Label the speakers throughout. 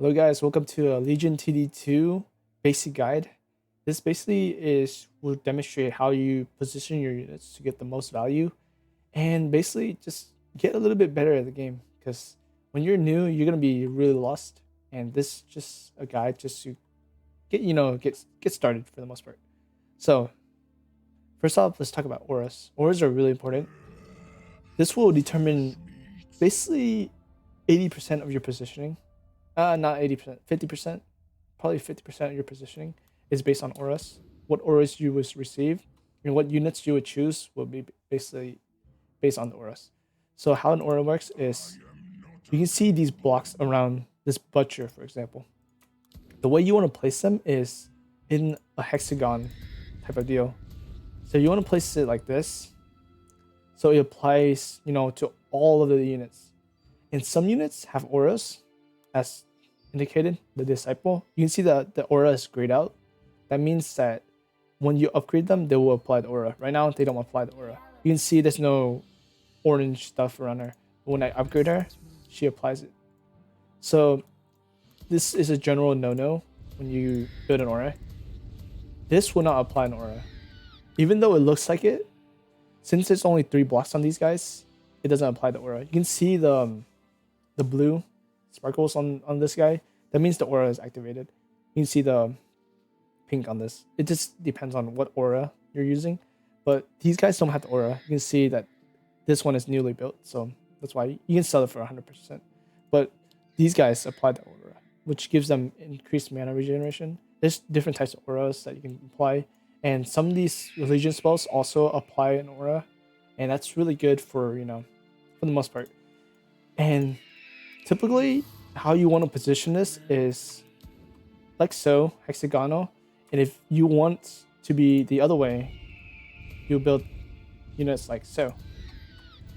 Speaker 1: Hello guys, welcome to Legion TD2 basic guide. This basically will demonstrate how you position your units to get the most value and basically just get a little bit better at the game because when you're new, you're gonna be really lost. And this is just a guide just to get started for the most part. So first off, let's talk about auras. Auras are really important. This will determine basically 80% of your positioning. Not 80%, 50%, probably 50% of your positioning is based on auras. What auras you would receive and what units you would choose will be basically based on the auras. So how an aura works is you can see these blocks around this butcher, for example. The way you want to place them is in a hexagon type of deal. So you want to place it like this. So it applies, to all of the units. And some units have auras as indicated, the disciple. You can see that the aura is grayed out. That means that when you upgrade them, they will apply the aura. Right now, they don't apply the aura. You can see there's no orange stuff around her. But when I upgrade her, she applies it. So this is a general no-no when you build an aura. This will not apply an aura. Even though it looks like it, since there's only 3 blocks on these guys, it doesn't apply the aura. You can see the blue sparkles on this guy. That means the aura is activated. You can see the pink on this. It just depends on what aura you're using, but these guys don't have the aura. You can see that this one is newly built, so that's why you can sell it for 100%. But these guys apply the aura, which gives them increased mana regeneration. There's different types of auras that you can apply, and some of these religion spells also apply an aura, and that's really good for for the most part. And typically, how you want to position this is like so, hexagonal. And if you want to be the other way, you build units like so.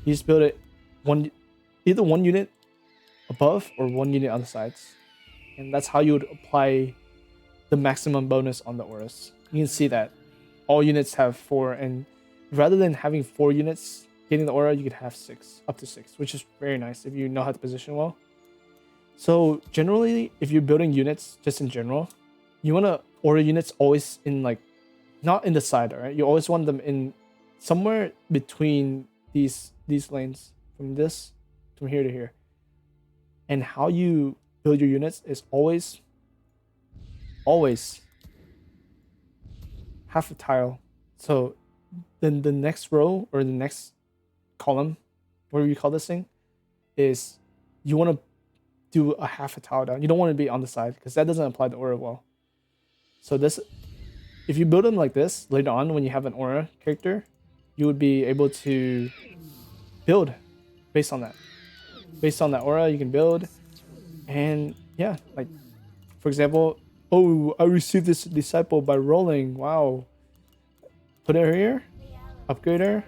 Speaker 1: You just build it either one unit above or one unit on the sides. And that's how you would apply the maximum bonus on the auras. You can see that all units have 4, and rather than having 4 units getting the aura, you could have 6, up to 6, which is very nice if you know how to position well. So generally, if you're building units just in general, you want to order units always in not in the side, all right? You always want them in somewhere between these lanes from here to here. And how you build your units is always half a tile. So then the next row or the next column, whatever you call this thing, is you want to do a half a tile down. You don't want to be on the side because that doesn't apply the aura well. So this, if you build them like this later on when you have an aura character, you would be able to build based on that. Based on that aura, you can build, and yeah, like for example, oh, I received this disciple by rolling. Wow, put her here, upgrade her,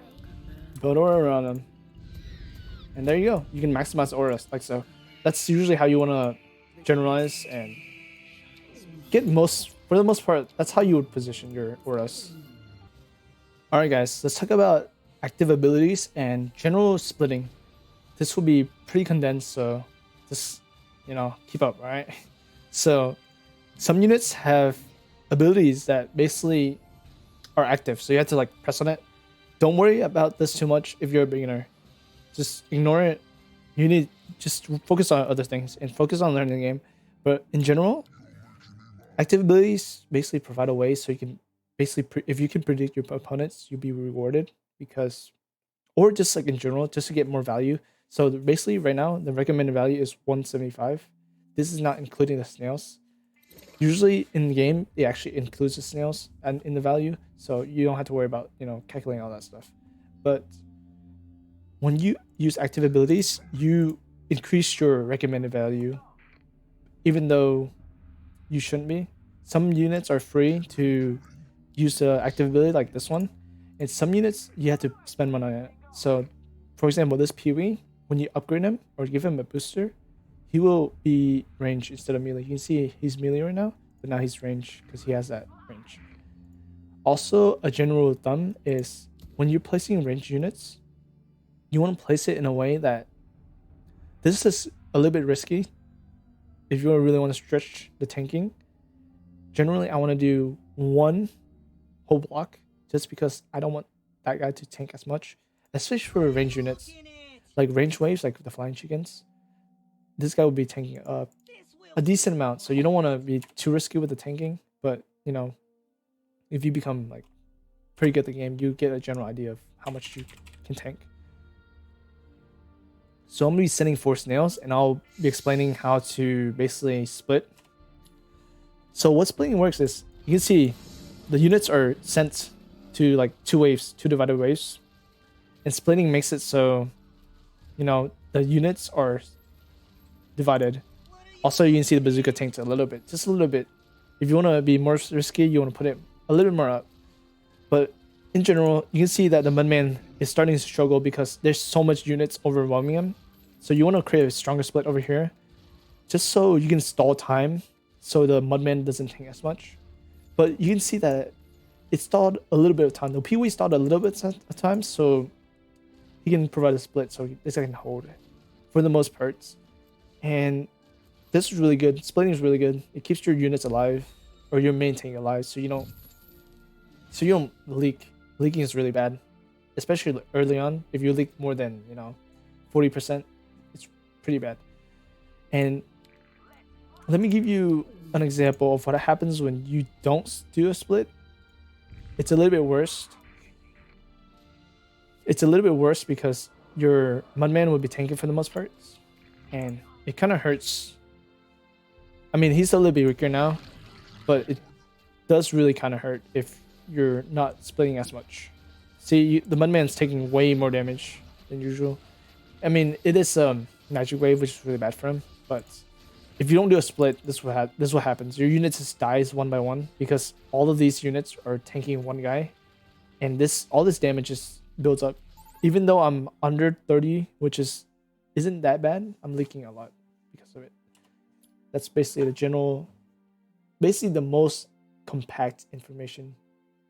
Speaker 1: build aura around them, and there you go. You can maximize auras like so. That's usually how you want to generalize and get for the most part, that's how you would position your auras. Alright guys, let's talk about active abilities and general splitting. This will be pretty condensed, so just, keep up, alright? So, some units have abilities that basically are active, so you have to press on it. Don't worry about this too much if you're a beginner. Just ignore it. You need just focus on other things and focus on learning the game. But in general, active abilities basically provide a way so you can basically, if you can predict your opponents, you'll be rewarded or just in general, just to get more value. So basically right now, the recommended value is 175. This is not including the snails. Usually in the game, it actually includes the snails and in the value. So you don't have to worry about, calculating all that stuff. But when you use active abilities, you increase your recommended value, even though you shouldn't be. Some units are free to use the active ability like this one, and some units you have to spend money on it. So, for example, this Pee-wee, when you upgrade him or give him a booster, he will be range instead of melee. You can see he's melee right now, but now he's range because he has that range. Also, a general thumb is when you're placing range units, you want to place it in a way that this is a little bit risky if you really want to stretch the tanking, generally I want to do one whole block just because I don't want that guy to tank as much, especially for range units like range waves, like the flying chickens. This guy will be tanking a decent amount, so you don't want to be too risky with the tanking. But you know, if you become like pretty good at the game, you get a general idea of how much you can tank. So I'm gonna be sending 4 snails, and I'll be explaining how to basically split. So what splitting works is, you can see the units are sent to like 2 waves, 2 divided waves, and splitting makes it so, you know, the units are divided. Also, you can see the bazooka tanked a little bit, just a little bit. If you want to be more risky, you want to put it a little bit more up. But in general, you can see that the Mudman is starting to struggle because there's so much units overwhelming him. So you want to create a stronger split over here, just so you can stall time, so the Mudman doesn't tank as much. But you can see that it stalled a little bit of time. The Pee-wee stalled a little bit of time, so he can provide a split, so this guy can hold for the most parts. And this is really good. Splitting is really good. It keeps your units alive, or your main tank alive, so you don't leak. Leaking is really bad, especially early on. If you leak more than 40%, it's pretty bad. And let me give you an example of what happens when you don't do a split. It's a little bit worse. It's a little bit worse because your Mudman will be tanking for the most part, and it kind of hurts. I mean, he's a little bit weaker now, but it does really kind of hurt if you're not splitting as much. See, the Mudman's taking way more damage than usual. I mean, it is magic wave, which is really bad for him, but if you don't do a split, this is what happens. Your unit just dies one by one because all of these units are tanking one guy, and all this damage just builds up. Even though I'm under 30, which isn't that bad, I'm leaking a lot because of it. That's basically basically the most compact information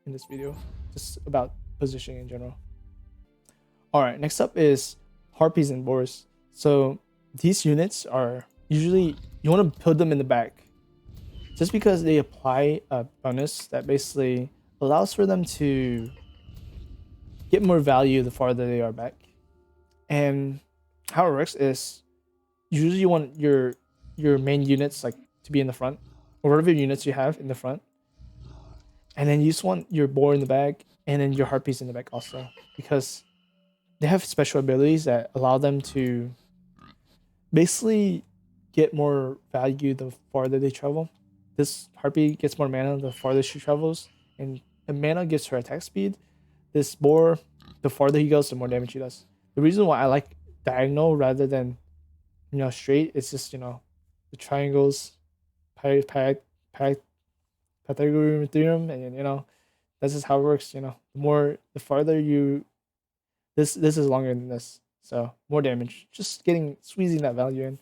Speaker 1: in this video, just about positioning in general. All right, next up is Harpies and Boars. So these units are usually, you want to put them in the back, just because they apply a bonus that basically allows for them to get more value the farther they are back. And how it works is, usually you want your main units like to be in the front, or whatever units you have in the front, and then you just want your boar in the back, and then your Harpies in the back also, because they have special abilities that allow them to basically get more value the farther they travel. This Harpy gets more mana the farther she travels, and the mana gives her attack speed. This boar, the farther he goes, the more damage he does. The reason why I like diagonal rather than straight, it's just the triangles, Pythagorean theorem, and that's just how it works. The farther you, this is longer than this, so more damage. Just squeezing that value in.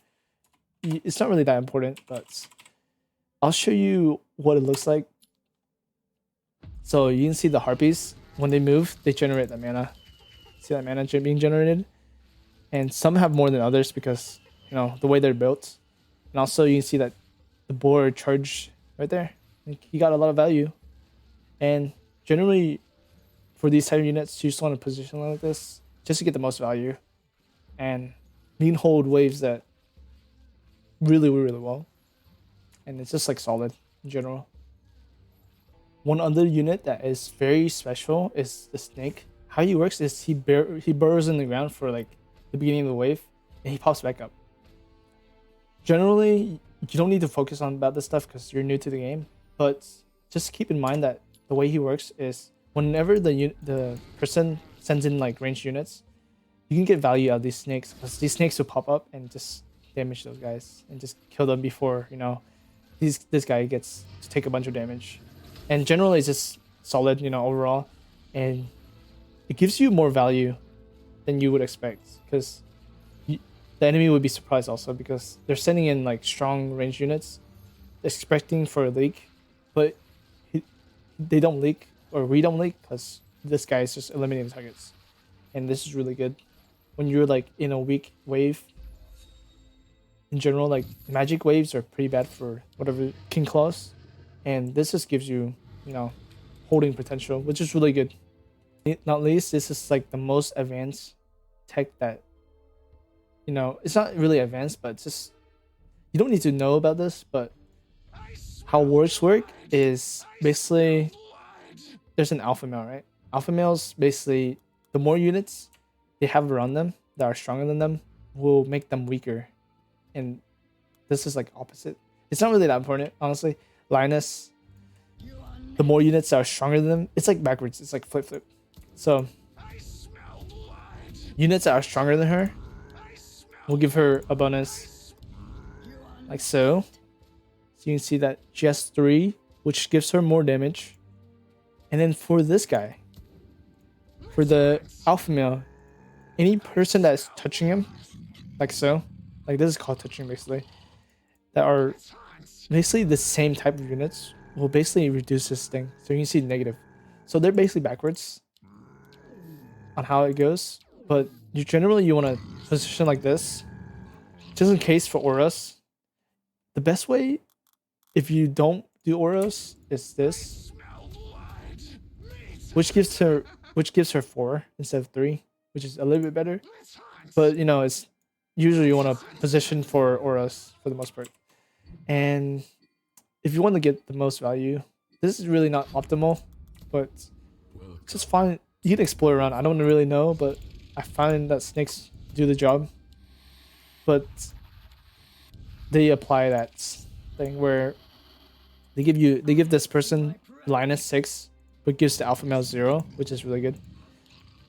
Speaker 1: It's not really that important, but I'll show you what it looks like. So you can see the Harpies, when they move, they generate that mana. See that mana being generated? And some have more than others because, the way they're built. And also you can see that the boar charge right there. He got a lot of value. And generally, for these type of units, you just want to position like this just to get the most value. And you can hold waves that really, really well. And it's just like solid in general. One other unit that is very special is the snake. How he works is he burrows in the ground for like the beginning of the wave, and he pops back up. Generally, you don't need to focus on about this stuff because you're new to the game, but just keep in mind that the way he works is whenever the person sends in like ranged units, you can get value out of these snakes, because these snakes will pop up and just damage those guys and just kill them before this guy gets to take a bunch of damage. And generally it's just solid, overall, and it gives you more value than you would expect, because the enemy would be surprised also because they're sending in like strong range units expecting for a leak, but they don't leak, or we don't leak, because this guy is just eliminating targets. And this is really good when you're like in a weak wave. in general, like magic waves are pretty bad for whatever king claws, and this just gives you, you know, holding potential, which is really good. Not least, this is like the most advanced tech that, you know, it's not really advanced, but it's just, you don't need to know about this, but how wargs work is basically there's an alpha male, right? Alpha males basically, the more units they have around them that are stronger than them will make them weaker, and this is like opposite. It's not really that important, honestly. Linus, the more units that are stronger than them, it's like backwards. It's like flip flip. So units that are stronger than her will give her a bonus, like so. So you can see that she has 3, which gives her more damage. And then for this guy, for the alpha male, any person that is touching him, like so, like this is called touching basically, that are basically the same type of units will basically reduce this thing. So you can see negative. So they're basically backwards on how it goes. But you generally want to position like this, just in case for auras. The best way, if you don't do auras, is this, which gives her 4 instead of 3, which is a little bit better. But you know, it's usually you want to position for auras for the most part. And if you want to get the most value, this is really not optimal, but just fine. You can explore around. I don't really know, but I find that snakes do the job. But they apply that thing where they give this person Linus 6, but gives the alpha male 0, which is really good.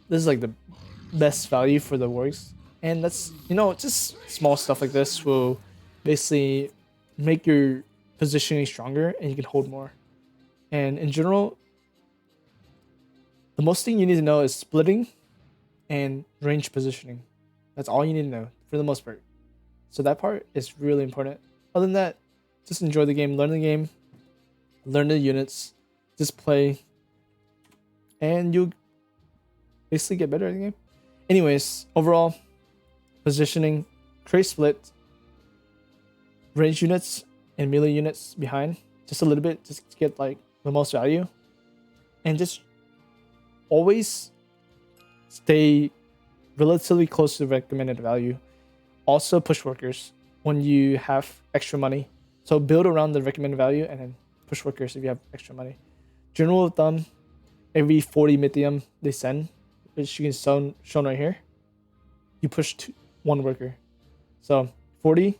Speaker 1: This is like the best value for the wargs. And that's, you know, just small stuff like this will basically make your positioning stronger and you can hold more. And in general, the most thing you need to know is splitting and range positioning. That's all you need to know for the most part. So that part is really important. Other than that, just enjoy the game, learn the units, just play, and you'll basically get better at the game. Anyways, overall, positioning, create split, range units and melee units behind, just a little bit, just to get like the most value, and just always stay relatively close to the recommended value. Also push workers when you have extra money. So build around the recommended value and then push workers if you have extra money. General rule of thumb, every 40 mythium they send, which you can shown right here, you push 1 worker. So 40,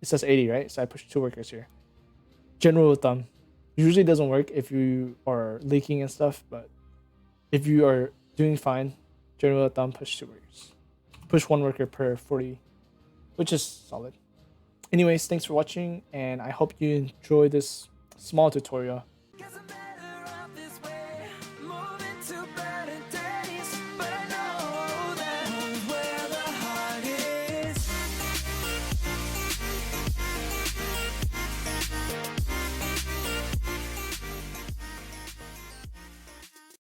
Speaker 1: it says 80, right? So I push 2 workers here. General rule of thumb. Usually doesn't work if you are leaking and stuff, but if you are doing fine, general rule of thumb, push 2 workers. Push 1 worker per 40, which is solid. Anyways, thanks for watching, and I hope you enjoy this small tutorial.